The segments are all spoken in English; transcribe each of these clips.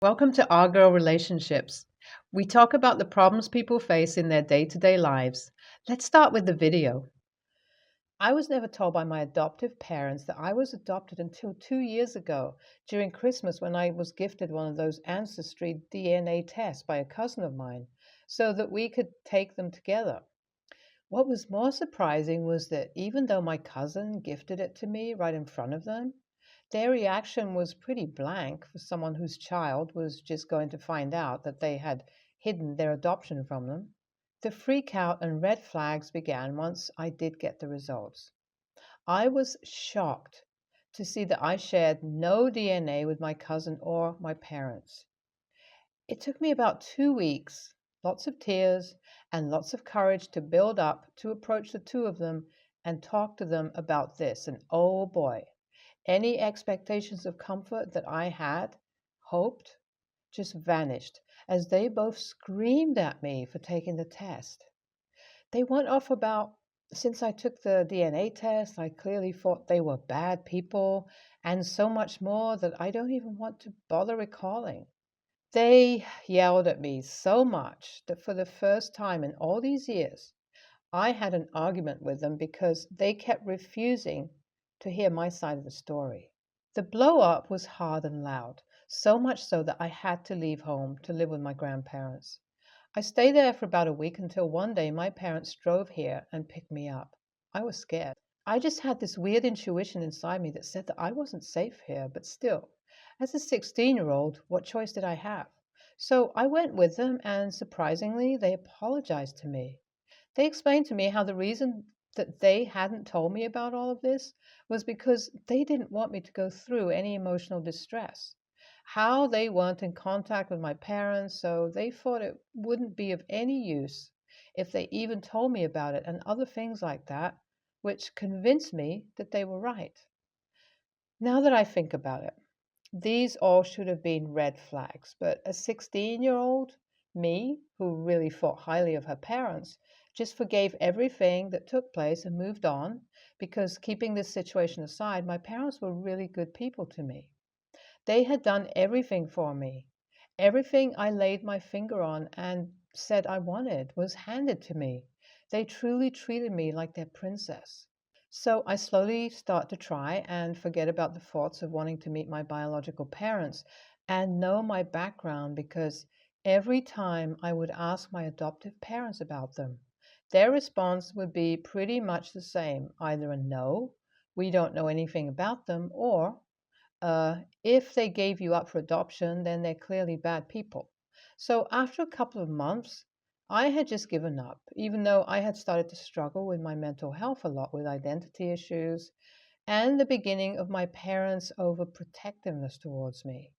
Welcome to Our Girl Relationships. We talk about the problems people face in their day to day lives. Let's start with the video. I was never told by my adoptive parents that I was adopted until 2 years ago during Christmas when I was gifted one of those ancestry DNA tests by a cousin of mine so that we could take them together. What was more surprising was that even though my cousin gifted it to me right in front of them, their reaction was pretty blank for someone whose child was just going to find out that they had hidden their adoption from them. The freak out and red flags began once I did get the results. I was shocked to see that I shared no DNA with my cousin or my parents. It took me about 2 weeks, lots of tears, and lots of courage to build up to approach the two of them and talk to them about this. And oh boy, any expectations of comfort that I had hoped just vanished as they both screamed at me for taking the test. They went off about since I took the DNA test, I clearly thought they were bad people, and so much more that I don't even want to bother recalling. They yelled at me so much that for the first time in all these years, I had an argument with them because they kept refusing to hear my side of the story. The blow up was hard and loud, so much so that I had to leave home to live with my grandparents. I stayed there for about a week until one day my parents drove here and picked me up. I was scared. I just had this weird intuition inside me that said that I wasn't safe here, but still, as a 16-year-old, what choice did I have? So I went with them, and surprisingly, they apologized to me. They explained to me how the reason that they hadn't told me about all of this was because they didn't want me to go through any emotional distress. How they weren't in contact with my parents, so they thought it wouldn't be of any use if they even told me about it and other things like that, which convinced me that they were right. Now that I think about it, these all should have been red flags, but a 16-year-old, me, who really thought highly of her parents, just forgave everything that took place and moved on because, keeping this situation aside, my parents were really good people to me. They had done everything for me. Everything I laid my finger on and said I wanted was handed to me. They truly treated me like their princess. So I slowly start to try and forget about the thoughts of wanting to meet my biological parents and know my background because every time I would ask my adoptive parents about them, their response would be pretty much the same, either a no, we don't know anything about them, or if they gave you up for adoption, then they're clearly bad people. So after a couple of months, I had just given up, even though I had started to struggle with my mental health a lot with identity issues and the beginning of my parents' overprotectiveness towards me.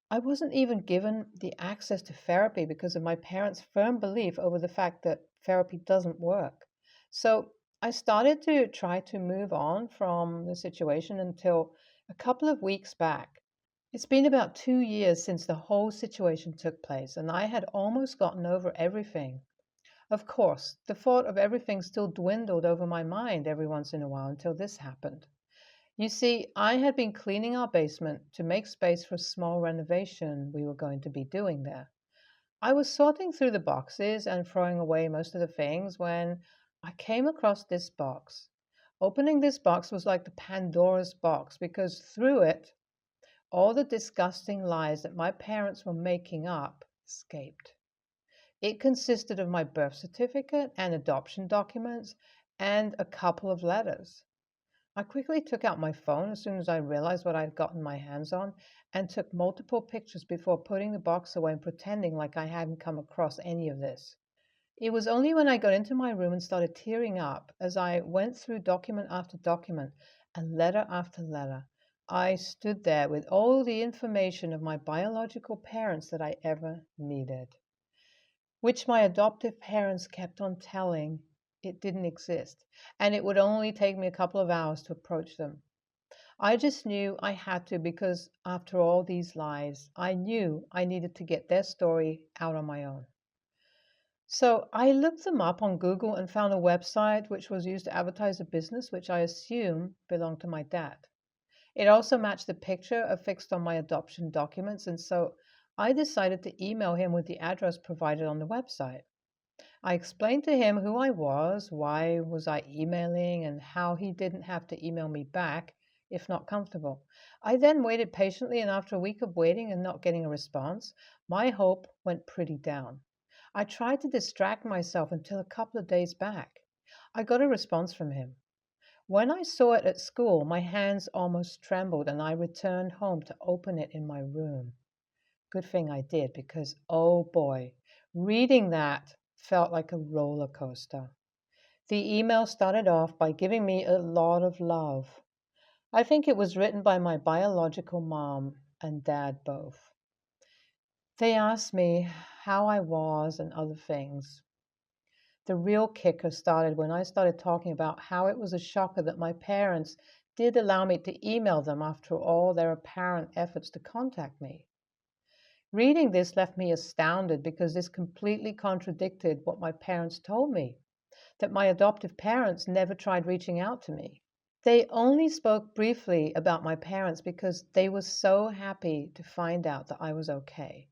I wasn't even given the access to therapy because of my parents' firm belief over the fact that therapy doesn't work. So I started to try to move on from the situation until a couple of weeks back. It's been about 2 years since the whole situation took place, and I had almost gotten over everything. Of course, the thought of everything still dwindled over my mind every once in a while until this happened. You see, I had been cleaning our basement to make space for a small renovation we were going to be doing there. I was sorting through the boxes and throwing away most of the things when I came across this box. Opening this box was like the Pandora's box because through it, all the disgusting lies that my parents were making up escaped. It consisted of my birth certificate and adoption documents and a couple of letters. I quickly took out my phone as soon as I realized what I'd gotten my hands on and took multiple pictures before putting the box away and pretending like I hadn't come across any of this. It was only when I got into my room and started tearing up as I went through document after document and letter after letter. I stood there with all the information of my biological parents that I ever needed, which my adoptive parents kept on telling it didn't exist, and it would only take me a couple of hours to approach them. I just knew I had to because after all these lies, I knew I needed to get their story out on my own. So I looked them up on Google and found a website which was used to advertise a business which I assume belonged to my dad. It also matched the picture affixed on my adoption documents, and so I decided to email him with the address provided on the website. I explained to him who I was, why was I emailing, and how he didn't have to email me back if not comfortable. I then waited patiently, and after a week of waiting and not getting a response, my hope went pretty down. I tried to distract myself until a couple of days back. I got a response from him. When I saw it at school, my hands almost trembled, and I returned home to open it in my room. Good thing I did, because oh boy, reading that felt like a roller coaster. The email started off by giving me a lot of love. I think it was written by my biological mom and dad both. They asked me how I was and other things. The real kicker started when I started talking about how it was a shocker that my parents did allow me to email them after all their apparent efforts to contact me. Reading this left me astounded because this completely contradicted what my parents told me, that my adoptive parents never tried reaching out to me. They only spoke briefly about my parents because they were so happy to find out that I was okay.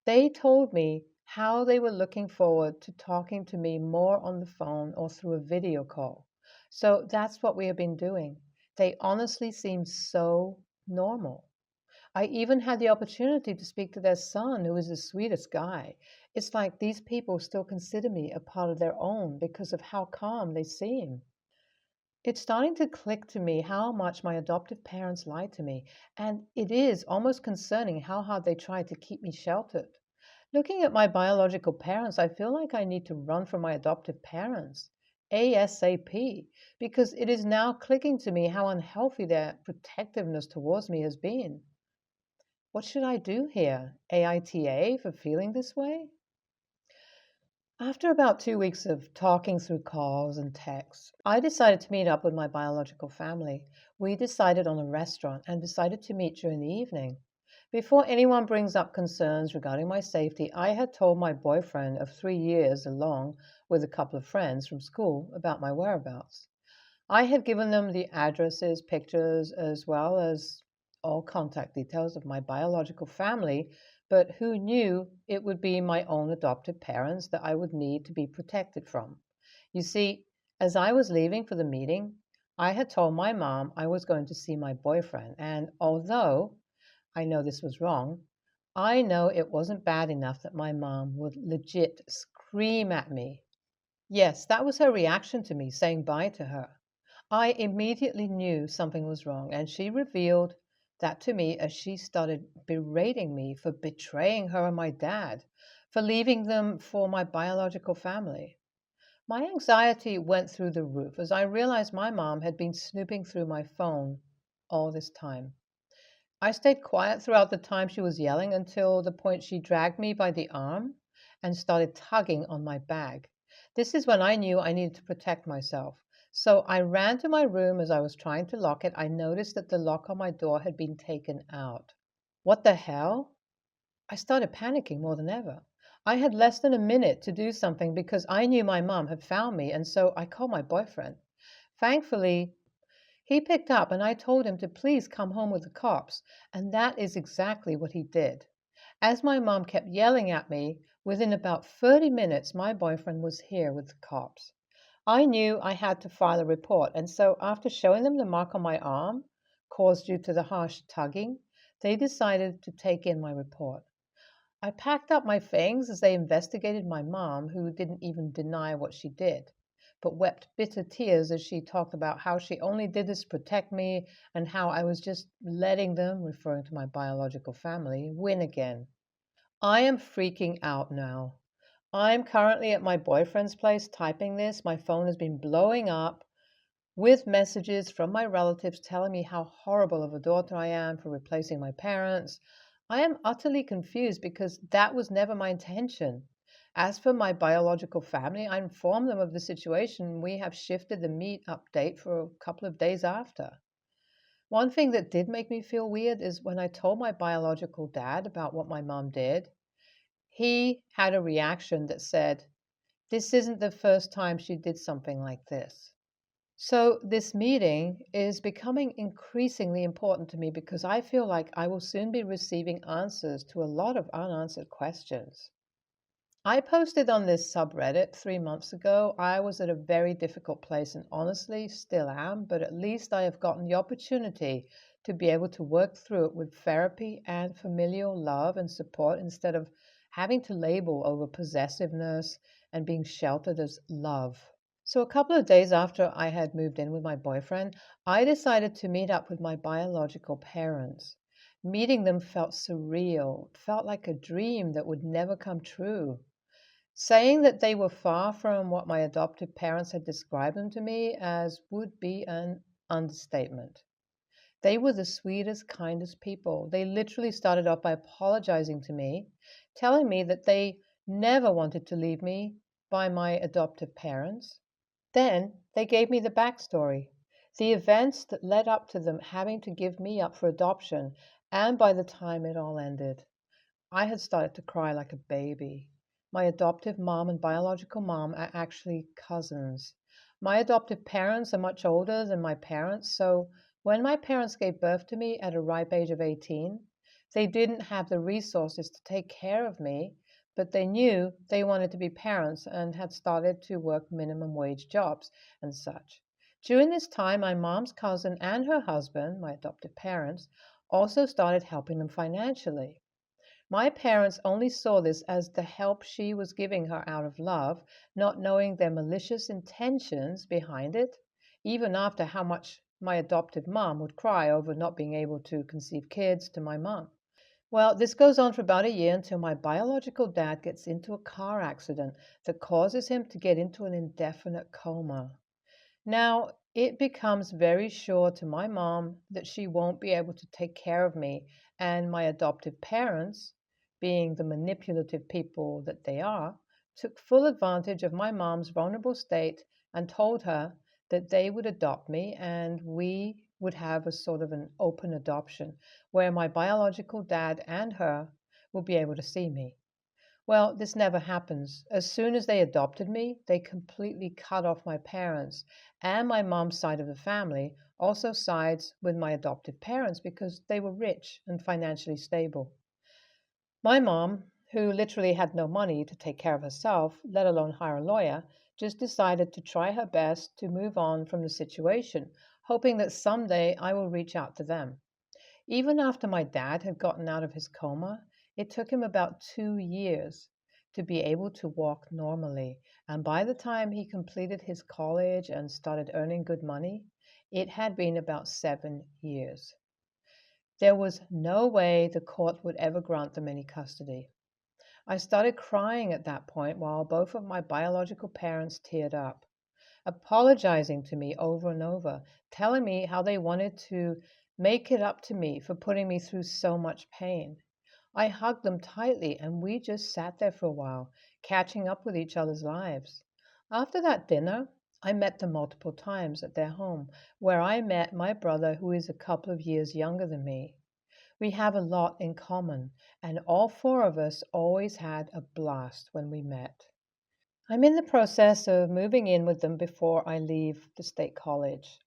They told me how they were looking forward to talking to me more on the phone or through a video call. So that's what we have been doing. They honestly seem so normal. I even had the opportunity to speak to their son, who is the sweetest guy. It's like these people still consider me a part of their own because of how calm they seem. It's starting to click to me how much my adoptive parents lied to me, and it is almost concerning how hard they tried to keep me sheltered. Looking at my biological parents, I feel like I need to run from my adoptive parents ASAP because it is now clicking to me how unhealthy their protectiveness towards me has been. What should I do here? AITA for feeling this way? After about 2 weeks of talking through calls and texts, I decided to meet up with my biological family. We decided on a restaurant and decided to meet during the evening. Before anyone brings up concerns regarding my safety, I had told my boyfriend of 3 years, along with a couple of friends from school, about my whereabouts. I had given them the addresses, pictures, as well as all contact details of my biological family, but who knew it would be my own adoptive parents that I would need to be protected from. You see, as I was leaving for the meeting, I had told my mom I was going to see my boyfriend, and although I know this was wrong, I know it wasn't bad enough that my mom would legit scream at me. Yes, that was her reaction to me saying bye to her. I immediately knew something was wrong, and she revealed that to me as she started berating me for betraying her and my dad, for leaving them for my biological family. My anxiety went through the roof as I realized my mom had been snooping through my phone all this time. I stayed quiet throughout the time she was yelling until the point she dragged me by the arm and started tugging on my bag. This is when I knew I needed to protect myself. So I ran to my room. As I was trying to lock it, I noticed that the lock on my door had been taken out. What the hell? I started panicking more than ever. I had less than a minute to do something because I knew my mom had found me, and so I called my boyfriend. Thankfully, he picked up and I told him to please come home with the cops, and that is exactly what he did. As my mom kept yelling at me, within about 30 minutes, my boyfriend was here with the cops. I knew I had to file a report, and so after showing them the mark on my arm, caused due to the harsh tugging, they decided to take in my report. I packed up my things as they investigated my mom, who didn't even deny what she did, but wept bitter tears as she talked about how she only did this to protect me and how I was just letting them, referring to my biological family, win again. I am freaking out now. I'm currently at my boyfriend's place typing this. My phone has been blowing up with messages from my relatives telling me how horrible of a daughter I am for replacing my parents. I am utterly confused because that was never my intention. As for my biological family, I informed them of the situation. We have shifted the meet up date for a couple of days after. One thing that did make me feel weird is when I told my biological dad about what my mom did, he had a reaction that said, "This isn't the first time she did something like this." So, this meeting is becoming increasingly important to me because I feel like I will soon be receiving answers to a lot of unanswered questions. I posted on this subreddit 3 months ago. I was at a very difficult place and honestly still am, but at least I have gotten the opportunity to be able to work through it with therapy and familial love and support instead of having to label over possessiveness and being sheltered as love. So, a couple of days after I had moved in with my boyfriend, I decided to meet up with my biological parents. Meeting them felt surreal, felt like a dream that would never come true. Saying that they were far from what my adoptive parents had described them to me as would be an understatement. They were the sweetest, kindest people. They literally started off by apologizing to me, telling me that they never wanted to leave me by my adoptive parents. Then they gave me the backstory, the events that led up to them having to give me up for adoption, and by the time it all ended, I had started to cry like a baby. My adoptive mom and biological mom are actually cousins. My adoptive parents are much older than my parents, so when my parents gave birth to me at a ripe age of 18, they didn't have the resources to take care of me, but they knew they wanted to be parents and had started to work minimum wage jobs and such. During this time, my mom's cousin and her husband, my adoptive parents, also started helping them financially. My parents only saw this as the help she was giving her out of love, not knowing their malicious intentions behind it, even after how much my adoptive mom would cry over not being able to conceive kids to my mom. Well, this goes on for about a year until my biological dad gets into a car accident that causes him to get into an indefinite coma. Now, it becomes very sure to my mom that she won't be able to take care of me, and my adoptive parents, being the manipulative people that they are, took full advantage of my mom's vulnerable state and told her that they would adopt me and we would have a sort of an open adoption where my biological dad and her will be able to see me. Well, this never happens. As soon as they adopted me, they completely cut off my parents, and my mom's side of the family also sides with my adoptive parents because they were rich and financially stable. My mom, who literally had no money to take care of herself, let alone hire a lawyer, just decided to try her best to move on from the situation, hoping that someday I will reach out to them. Even after my dad had gotten out of his coma, it took him about 2 years to be able to walk normally. And by the time he completed his college and started earning good money, it had been about 7 years. There was no way the court would ever grant them any custody. I started crying at that point while both of my biological parents teared up, apologizing to me over and over, telling me how they wanted to make it up to me for putting me through so much pain. I hugged them tightly and we just sat there for a while, catching up with each other's lives. After that dinner, I met them multiple times at their home, where I met my brother, who is a couple of years younger than me. We have a lot in common, and all four of us always had a blast when we met. I'm in the process of moving in with them before I leave the state college.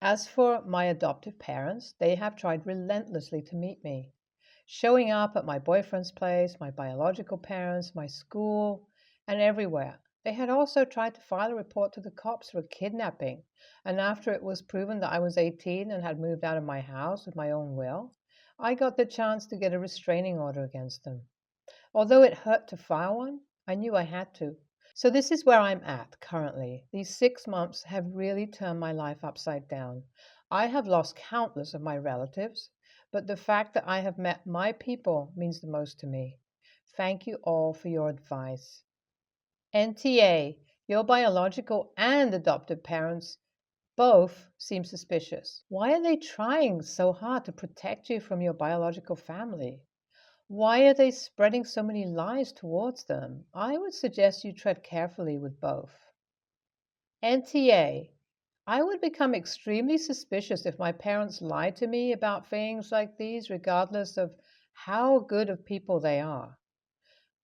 As for my adoptive parents, they have tried relentlessly to meet me, showing up at my boyfriend's place, my biological parents, my school, and everywhere. They had also tried to file a report to the cops for kidnapping, and after it was proven that I was 18 and had moved out of my house with my own will, I got the chance to get a restraining order against them. Although it hurt to file one, I knew I had to. So this is where I'm at currently. These 6 months have really turned my life upside down. I have lost countless of my relatives, but the fact that I have met my people means the most to me. Thank you all for your advice. NTA, your biological and adoptive parents both seem suspicious. Why are they trying so hard to protect you from your biological family? Why are they spreading so many lies towards them? I would suggest you tread carefully with both. NTA. I would become extremely suspicious if my parents lied to me about things like these, regardless of how good of people they are.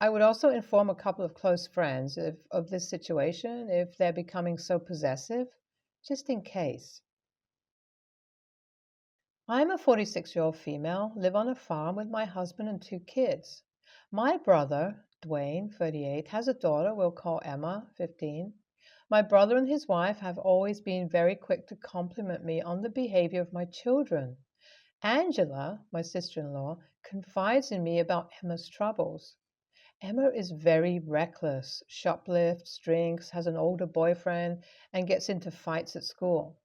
I would also inform a couple of close friends of this situation if they're becoming so possessive. just in case. I'm a 46-year-old female, live on a farm with my husband and two kids. My brother, Dwayne, 38, has a daughter we'll call Emma, 15. My brother and his wife have always been very quick to compliment me on the behavior of my children. Angela, my sister-in-law, confides in me about Emma's troubles. Emma is very reckless, shoplifts, drinks, has an older boyfriend, and gets into fights at school.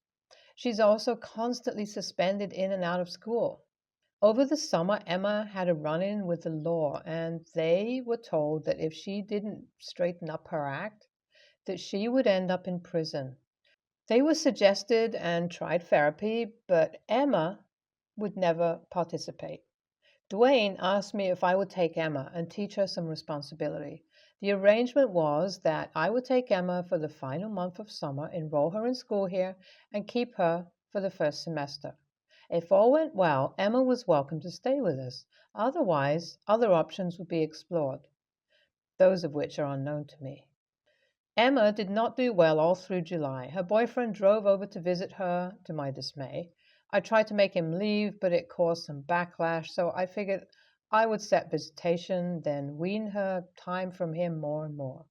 She's also constantly suspended in and out of school. Over the summer, Emma had a run in with the law, and they were told that if she didn't straighten up her act, that she would end up in prison. They were suggested and tried therapy, but Emma would never participate. Dwayne asked me if I would take Emma and teach her some responsibility. The arrangement was that I would take Emma for the final month of summer, enroll her in school here, and keep her for the first semester. If all went well, Emma was welcome to stay with us. Otherwise, other options would be explored, those of which are unknown to me. Emma did not do well all through July. Her boyfriend drove over to visit her, to my dismay. I tried to make him leave, but it caused some backlash, so I figured I would set visitation, then wean her time from him more and more.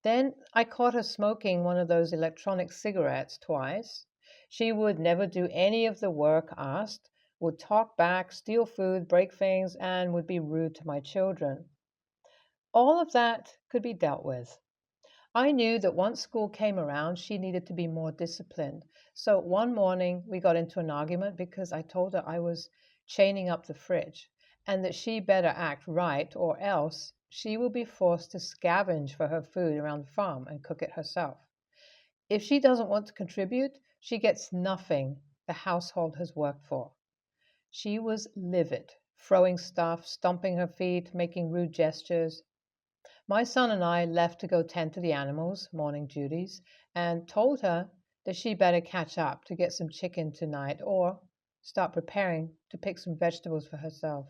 Then I caught her smoking one of those electronic cigarettes twice. She would never do any of the work asked, would talk back, steal food, break things, and would be rude to my children. All of that could be dealt with. I knew that once school came around, she needed to be more disciplined. So one morning we got into an argument because I told her I was chaining up the fridge and that she better act right or else she will be forced to scavenge for her food around the farm and cook it herself. If she doesn't want to contribute, she gets nothing the household has worked for. She was livid, throwing stuff, stomping her feet, making rude gestures. My son and I left to go tend to the animals, morning duties, and told her that she better catch up to get some chicken tonight or start preparing to pick some vegetables for herself.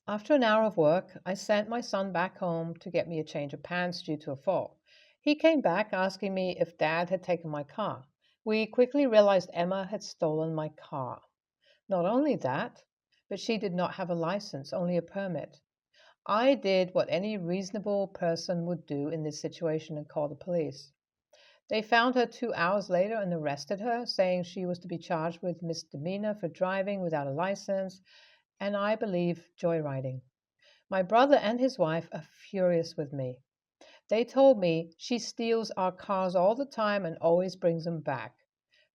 After an hour of work, I sent my son back home to get me a change of pants due to a fall. He came back asking me if Dad had taken my car. We quickly realized Emma had stolen my car. Not only that, but she did not have a license, only a permit. I did what any reasonable person would do in this situation and call the police. They found her 2 hours later and arrested her, saying she was to be charged with misdemeanor for driving without a license and, I believe, joyriding. My brother and his wife are furious with me. They told me she steals our cars all the time and always brings them back,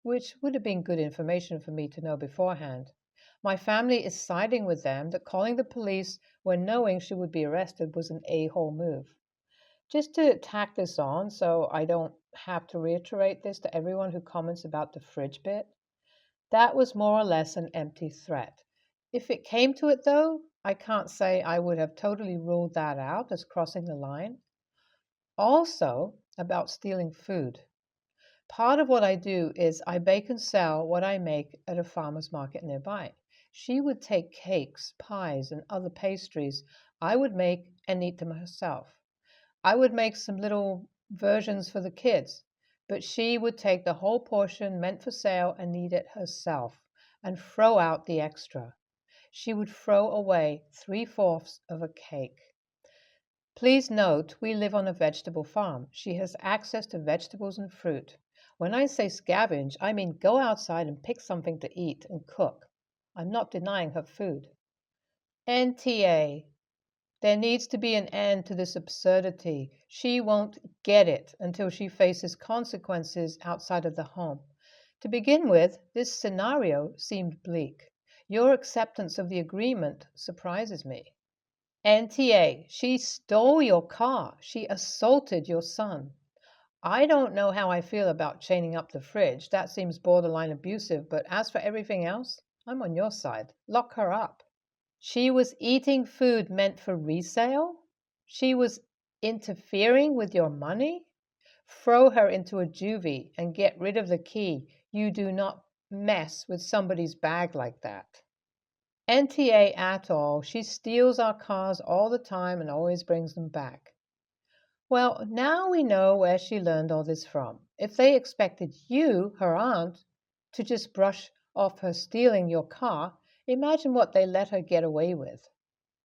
which would have been good information for me to know beforehand. My family is siding with them that calling the police when knowing she would be arrested was an a-hole move. Just to tack this on so I don't have to reiterate this to everyone who comments about the fridge bit, that was more or less an empty threat. If it came to it, though, I can't say I would have totally ruled that out as crossing the line. Also, about stealing food. Part of what I do is I bake and sell what I make at a farmer's market nearby. She would take cakes, pies, and other pastries I would make and eat them herself. I would make some little versions for the kids, but she would take the whole portion meant for sale and eat it herself and throw out the extra. She would throw away 3/4 of a cake. Please note, we live on a vegetable farm. She has access to vegetables and fruit. When I say scavenge, I mean go outside and pick something to eat and cook. I'm not denying her food. NTA. There needs to be an end to this absurdity. She won't get it until she faces consequences outside of the home. To begin with, this scenario seemed bleak. Your acceptance of the agreement surprises me. NTA, she stole your car. She assaulted your son. I don't know how I feel about chaining up the fridge. That seems borderline abusive, but as for everything else, I'm on your side. Lock her up. She was eating food meant for resale? She was interfering with your money? Throw her into a juvie and get rid of the key. You do not mess with somebody's bag like that. NTA at all. She steals our cars all the time and always brings them back. Well, now we know where she learned all this from. If they expected you, her aunt, to just brush off her stealing your car, imagine what they let her get away with.